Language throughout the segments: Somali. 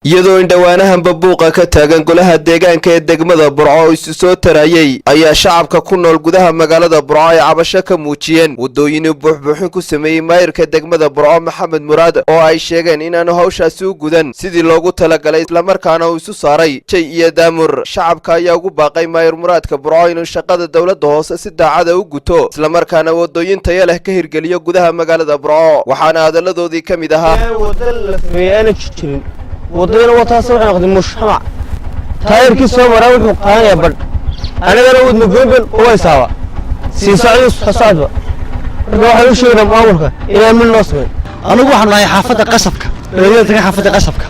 iyadoo indhawaanahan babuuqa ka taagan golaha deegaanka ee degmada Burco isu soo tarayay ayaa shacabka ku nool gudaha magaalada Burco ay cabasho ka muujiyeen wadooyin buuxbuuxin ku sameeyay maayirka degmada Burco Maxamed Muraad oo ay sheegeen in aanu hawshaasi u gudan sidii loogu talagalay isla markaana uu isu saaray jay iyo daamur shacabka ayaa ugu baaqay maayir Muraadka Burco inuu shaqada dawladda hoose si daacad ah u guto isla markaana wadooyin tayo leh ka hirgeliyo gudaha magaalada Burco waxaana hadaladoodii kamid ahaa wadooyin wataas waxaan qadin mushamac taayirkii soo maray wuxuu qaanaya bad anagana wadno goobel oo isaaba si socdo xasaadba waxa uu sheegay maamulka inay mid noo sameeyo anigu waxaan nahay xaafada qasabka beeriyada xaafada qasabka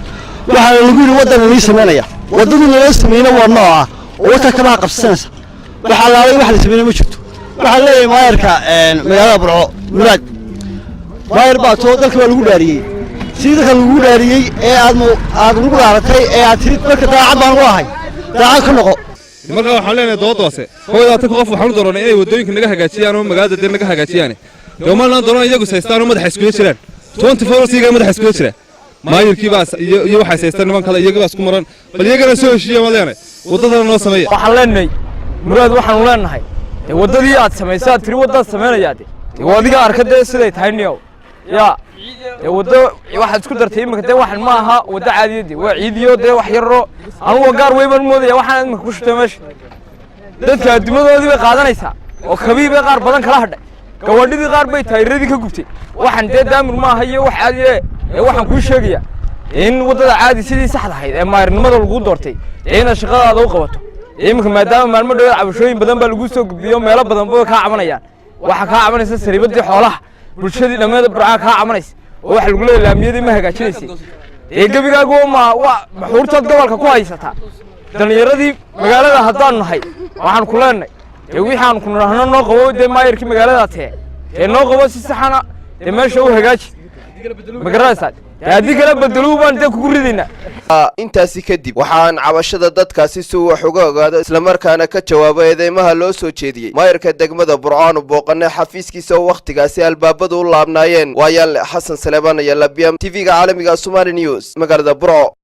waxa lagu yiri wadan la sameeynaya wadada la sameeyna waa nooca wata kala qabsanaysa waxa la wax la sameeyna ma jirto waxa leeyahay maayirka magaalada Burco Muraad maayir baa too dalka lagu dhaariyay sida kan lagu dhaariyay ee aad ugu dhaaratay ee aad tirid marka daacad baan u ahay daacad ka noqo marka waxaan leenahay doodose hooyada qof waxaan doonay inay wadooyinka naga hagaajiyaan oo magaalada dib naga hagaajiyaan doomaan doonay iyagu saystaan madax isku jiraan 24 siiga madax isku jiraan maayirkii baas iyo waxa saystaan niman kale iyagu baas ku maran bal iyagana soo heshiiyay ma leenahay wadada noo sameeyay waxaan leenahay Muraad waxaan leenahay wadadii aad sameysay tiri wadada sameeynayade wadiga arkada siday tahay niyow ya wado waxa isku dartay imika waxan ma aha wada caadiyad waa ciidiyo wax yaro anigu gaar weeyban moodaya waxaan imika ku shubtay meesha dadka adduumadoodii bay qaadanaysaa oo kabiib qaar badan kala hadhay gawadhidii qaar bay taayiradii ka gubtay waxan daamur ma aha iyo wax caadiye waxaan ku sheegaya in wadada caadi sidii saxda ahayd ee maayirnimada lagu doortay in shaqadaada u qabato imika maadaama maalmo dheer cabashooyin badan baa lagu soo gudbiyo meelo badan baa ka cabanayaan waxa ka cabanaysa sariibadii xoolaha bulshadii dhammeed Burco ka cabanaysa wax lagu leeyahay laamiyadii ma hagaajinaysid gabigaagu ma xuurtad gobolka ku haysata dhalinyaradii magaalada haddaan nahay waxaan ku leenahay wixii ku nahno noo qabo maayirkii magaalada noo qabo si saxana meesha u hagaaji magaraysaad haddii kala bedelo baan ku ridina intaasi kadib waxaan cabashada dadkaasi si wax uga ogaado isla markaana ka jawaabo eedeymaha loo soo jeediyay maayirka degmada Burco booqanay xafiiskiisa oo waqtigaasi albaabadu u laabnaayeen waayaal Xasan Saleebaan iyo Labiyam TV-ga caalamiga Somali News magaalada Burco.